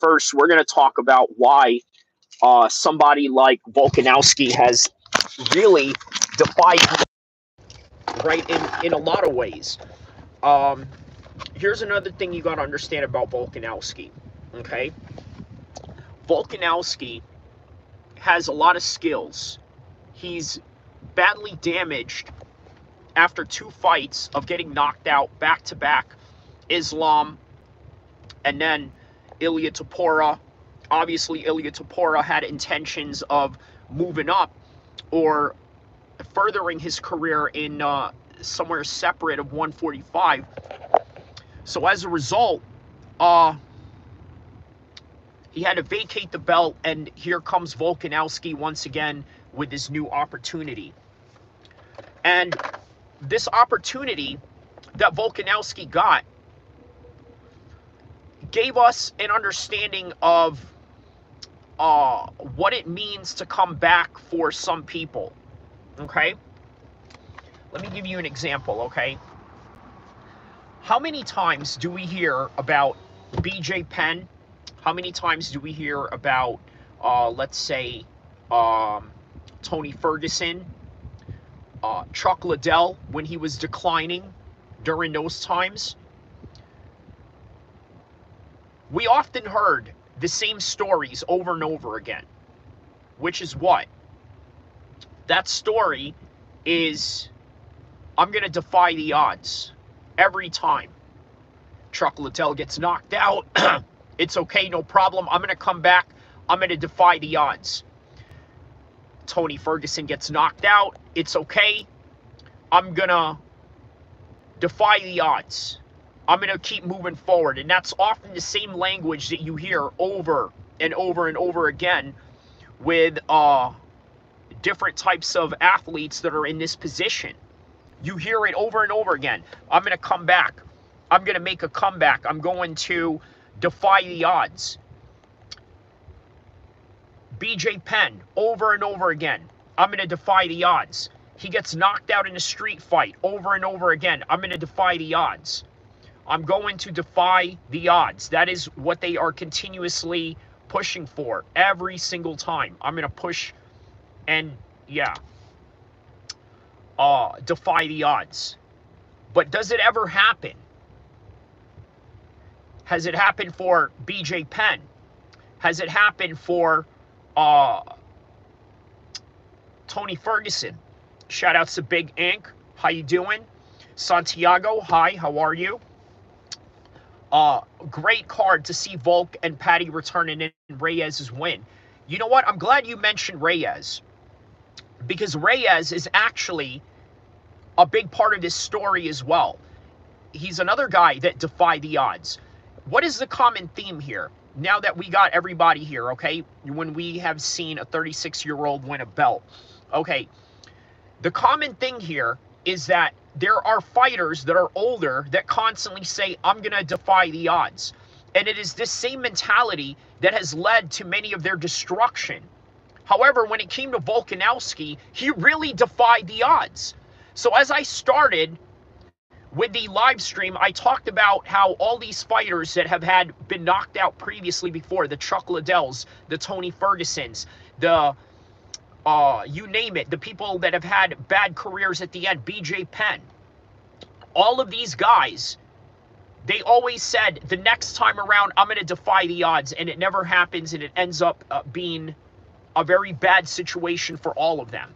first, we're going to talk about why somebody like Volkanovski has really defied, right, in a lot of ways. Um, Here's another thing you got to understand about Volkanovski, okay? Volkanovski has a lot of skills. He's badly damaged after 2 fights of getting knocked out back-to-back. Islam and then Ilia Topuria. Obviously, Ilia Topuria had intentions of moving up or furthering his career in somewhere separate of 145. So as a result, he had to vacate the belt, and here comes Volkanovski once again with this new opportunity. And this opportunity that Volkanovski got gave us an understanding of what it means to come back for some people, okay? Let me give you an example, okay? How many times do we hear about BJ Penn? How many times do we hear about, let's say, Tony Ferguson, Chuck Liddell when he was declining during those times? We often heard the same stories over and over again, which is what? That story is, I'm going to defy the odds every time. Chuck Liddell gets knocked out. It's okay, no problem. I'm going to come back. I'm going to defy the odds. Tony Ferguson gets knocked out. It's okay. I'm going to defy the odds. I'm going to keep moving forward. And that's often the same language that you hear over and over and over again with different types of athletes that are in this position. You hear it over and over again. I'm going to come back. I'm going to make a comeback. I'm going to defy the odds. BJ Penn, over and over again. I'm going to defy the odds. He gets knocked out in a street fight over and over again. I'm going to defy the odds. I'm going to defy the odds. That is what they are continuously pushing for every single time. I'm going to push and, yeah, defy the odds. But does it ever happen? Has it happened for BJ Penn? Has it happened for Tony Ferguson? Shout outs to Big Ink. How you doing? Santiago, hi, how are you? Great card to see Volk and Patty returning in Reyes' win. You know what? I'm glad you mentioned Reyes, because Reyes is actually a big part of this story as well. He's another guy that defied the odds. What is the common theme here? Now that we got everybody here, okay, when we have seen a 36-year-old win a belt, okay, the common thing here is that there are fighters that are older that constantly say, I'm going to defy the odds. And it is this same mentality that has led to many of their destruction. However, when it came to Volkanovski, he really defied the odds. So as I started with the live stream, I talked about how all these fighters that have been knocked out previously before, the Chuck Liddells, the Tony Fergusons, the you name it, the people that have had bad careers at the end, BJ Penn, all of these guys, they always said, the next time around, I'm going to defy the odds, and it never happens, and it ends up being a very bad situation for all of them,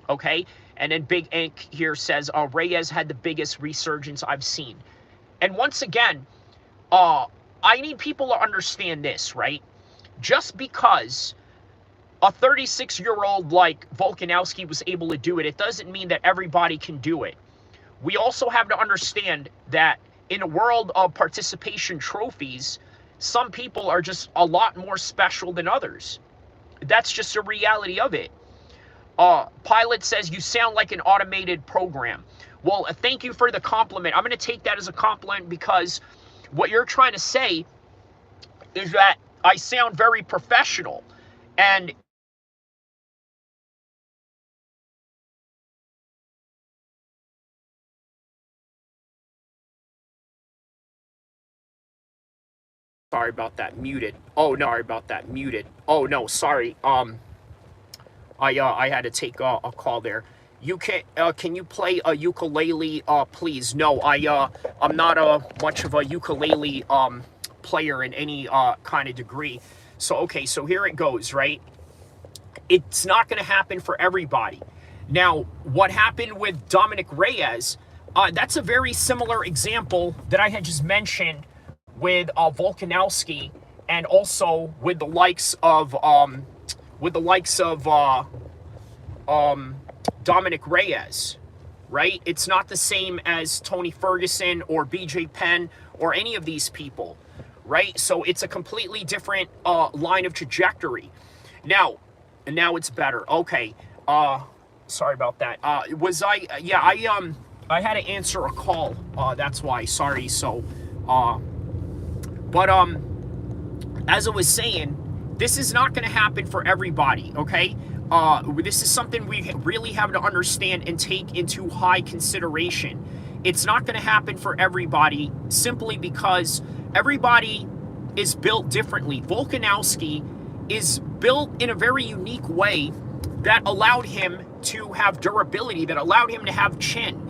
okay? And then Big Ink here says, Reyes had the biggest resurgence I've seen. And once again, I need people to understand this, right? Just because a 36-year-old like Volkanovski was able to do it, it doesn't mean that everybody can do it. We also have to understand that in a world of participation trophies, some people are just a lot more special than others. That's just a reality of it. Pilot says, you sound like an automated program. Well, thank you for the compliment. I'm going to take that as a compliment, because what you're trying to say is that I sound very professional. And Sorry about that. Muted. Oh no, sorry about that. Muted. Oh no, sorry. I had to take a call there. You can you play a ukulele, please? No, I'm not much of a ukulele player in any kind of degree. So okay, so here it goes, right? It's not going to happen for everybody. Now, what happened with Dominic Reyes? That's a very similar example that I had just mentioned with Volkanovski, and also with the likes of Dominic Reyes, right? It's not the same as Tony Ferguson or BJ Penn or any of these people, right? So it's a completely different line of trajectory. Now it's better. Okay. Sorry about that. I had to answer a call. That's why. Sorry. So, as I was saying, this is not going to happen for everybody, okay? This is something we really have to understand and take into high consideration. It's not going to happen for everybody simply because everybody is built differently. Volkanovski is built in a very unique way that allowed him to have durability, that allowed him to have chin.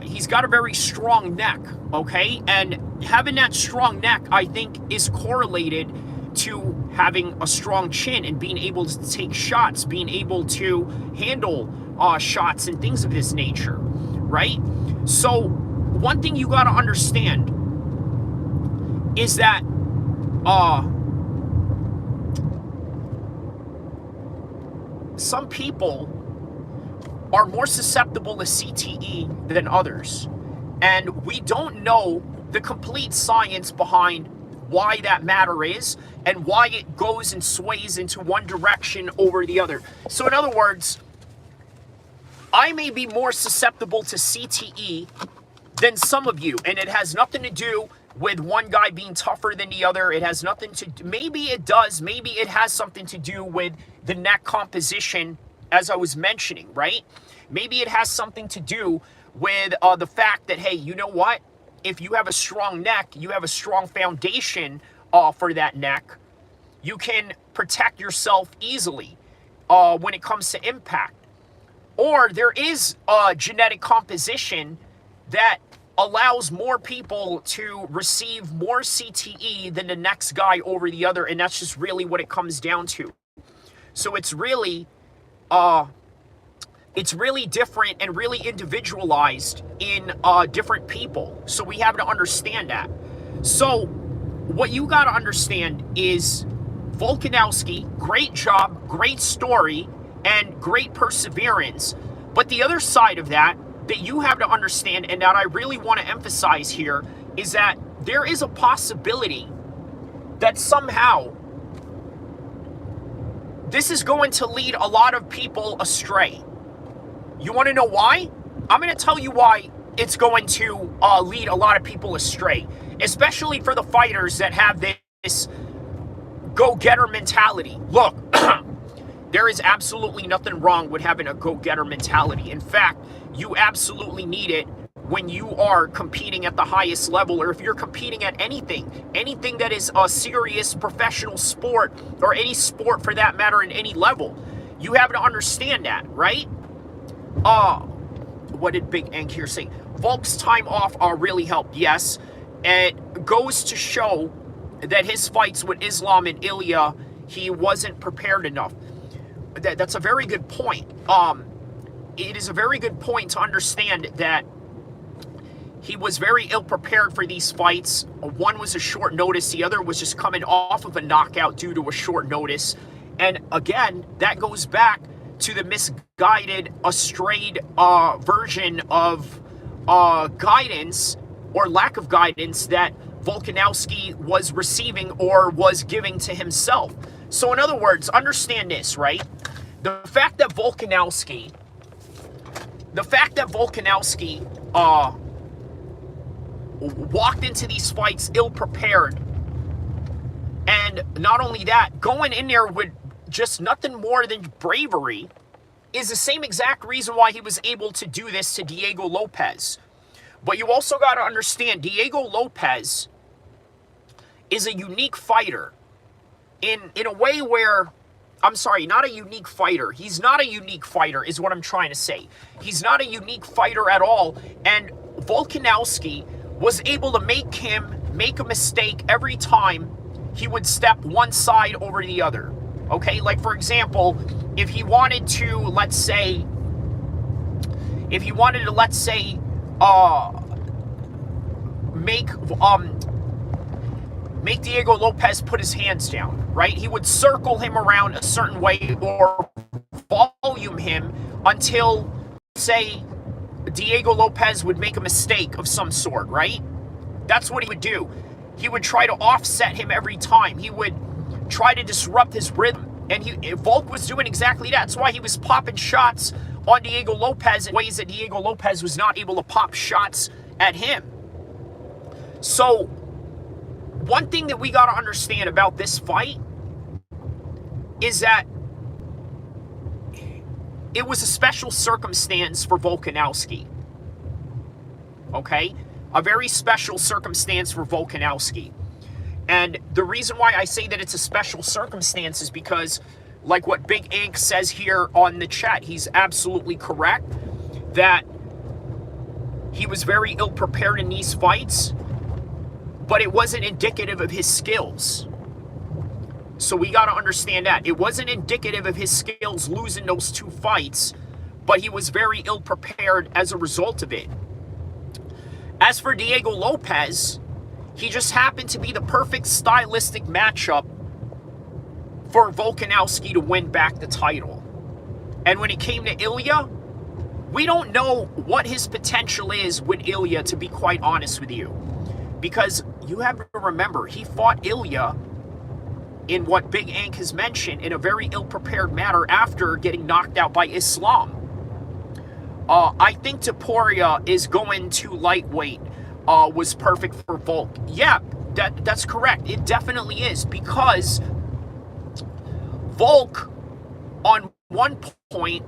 He's got a very strong neck, okay? And having that strong neck, I think, is correlated to having a strong chin and being able to take shots, being able to handle shots and things of this nature, right? So one thing you got to understand is that some people are more susceptible to CTE than others. And we don't know the complete science behind why that matter is and why it goes and sways into one direction over the other. So in other words, I may be more susceptible to CTE than some of you, and it has nothing to do with one guy being tougher than the other. It has nothing to do, maybe it does, maybe it has something to do with the neck composition, as I was mentioning, right? Maybe it has something to do with the fact that, hey, you know what? If you have a strong neck, you have a strong foundation for that neck, you can protect yourself easily when it comes to impact. Or there is a genetic composition that allows more people to receive more CTE than the next guy over the other, and that's just really what it comes down to. So it's really different and really individualized in different people. So we have to understand that. So what you got to understand is Volkanovski, great job, great story, and great perseverance. But the other side of that you have to understand, and that I really want to emphasize here, is that there is a possibility that somehow this is going to lead a lot of people astray. You want to know why? I'm going to tell you why it's going to lead a lot of people astray, especially for the fighters that have this go-getter mentality. Look, there is absolutely nothing wrong with having a go-getter mentality. In fact, you absolutely need it when you are competing at the highest level, or if you're competing at anything that is a serious professional sport, or any sport for that matter in any level. You have to understand that, right? What did Big El-Kheer say? Volk's time off really helped. Yes, it goes to show that his fights with Islam and Ilya, he wasn't prepared enough. That's a very good point. It is a very good point to understand that he was very ill-prepared for these fights. One was a short notice. The other was just coming off of a knockout due to a short notice. And again, that goes back to the misguided, astrayed version of guidance or lack of guidance that Volkanovski was receiving or was giving to himself. So in other words, understand this, right? The fact that Volkanovski walked into these fights ill-prepared, and not only that, going in there with just nothing more than bravery, is the same exact reason why he was able to do this to Diego Lopez. But you also got to understand, Diego Lopez is a unique fighter in a way where, I'm sorry, not a unique fighter. He's not a unique fighter is what I'm trying to say. He's not a unique fighter at all. And Volkanovski was able to make him make a mistake every time he would step one side over the other. Okay, like for example, if he wanted to, let's say, make Diego Lopez put his hands down, right? He would circle him around a certain way or volume him until, say, Diego Lopez would make a mistake of some sort, right? That's what he would do. He would try to offset him every time. He would try to disrupt his rhythm. And Volk was doing exactly that. That's why he was popping shots on Diego Lopez in ways that Diego Lopez was not able to pop shots at him. So, one thing that we got to understand about this fight is that it was a special circumstance for Volkanovski. Okay? A very special circumstance for Volkanovski. And the reason why I say that it's a special circumstance is because, like what Big Ink says here on the chat, he's absolutely correct that he was very ill-prepared in these fights, but it wasn't indicative of his skills. So we got to understand that. It wasn't indicative of his skills losing those two fights, but he was very ill-prepared as a result of it. As for Diego Lopez, he just happened to be the perfect stylistic matchup for Volkanovski to win back the title. And when it came to Ilya, we don't know what his potential is with Ilya, to be quite honest with you. Because you have to remember, he fought Ilya in what Big Ink has mentioned in a very ill-prepared manner after getting knocked out by Islam. I think Topuria is going to lightweight was perfect for Volk. Yeah, that's correct. It definitely is, because Volk, on one point,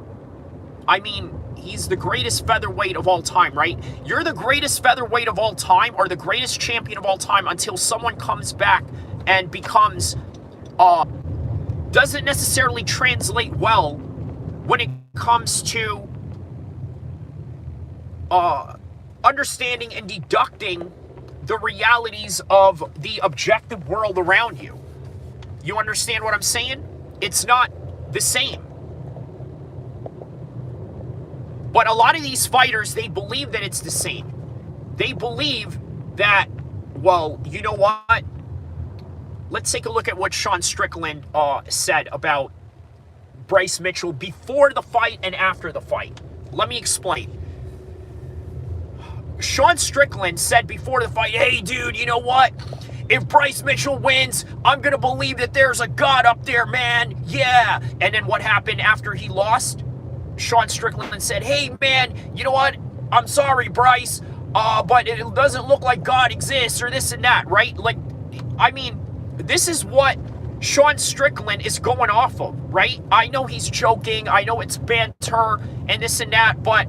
I mean, he's the greatest featherweight of all time, right? You're the greatest featherweight of all time or the greatest champion of all time until someone comes back and becomes, doesn't necessarily translate well when it comes to understanding and deducting the realities of the objective world around you. You understand what I'm saying? It's not the same. But a lot of these fighters, they believe that it's the same. They believe that, well, you know what? Let's take a look at what Sean Strickland said about Bryce Mitchell before the fight and after the fight. Let me explain. Sean Strickland said before the fight, hey, dude, you know what? If Bryce Mitchell wins, I'm going to believe that there's a God up there, man. Yeah. And then what happened after he lost? Sean Strickland said, hey, man, you know what? I'm sorry, Bryce, but it doesn't look like God exists or this and that, right? Like, I mean, this is what Sean Strickland is going off of, right? I know he's joking. I know it's banter and this and that, but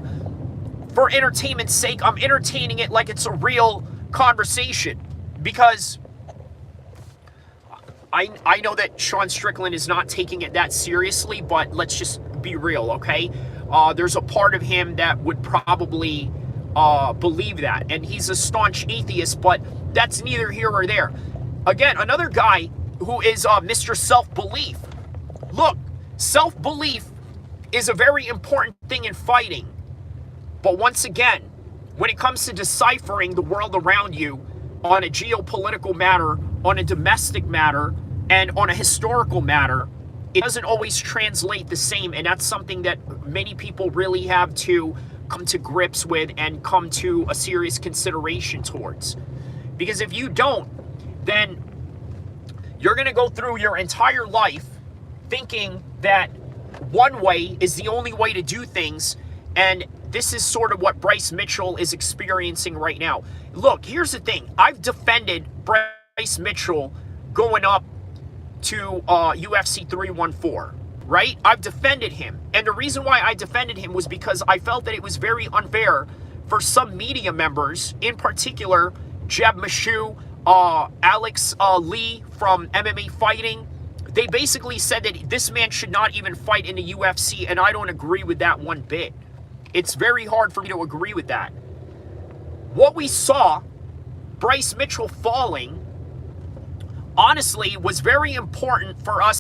for entertainment's sake, I'm entertaining it like it's a real conversation, because I know that Sean Strickland is not taking it that seriously, but let's just be real, okay? There's a part of him that would probably believe that, and he's a staunch atheist, but that's neither here or there. Again, another guy who is Mr. Self-Belief. Look, self-belief is a very important thing in fighting. But once again, when it comes to deciphering the world around you on a geopolitical matter, on a domestic matter, and on a historical matter, it doesn't always translate the same. And that's something that many people really have to come to grips with and come to a serious consideration towards. Because if you don't, then you're going to go through your entire life thinking that one way is the only way to do things, and this is sort of what Bryce Mitchell is experiencing right now. Look, here's the thing. I've defended Bryce Mitchell going up to UFC 314, right? I've defended him. And the reason why I defended him was because I felt that it was very unfair for some media members, in particular, Jeb Meshew, Alex Lee from MMA Fighting. They basically said that this man should not even fight in the UFC, and I don't agree with that one bit. It's very hard for me to agree with that. What we saw, Bryce Mitchell falling, honestly, was very important for us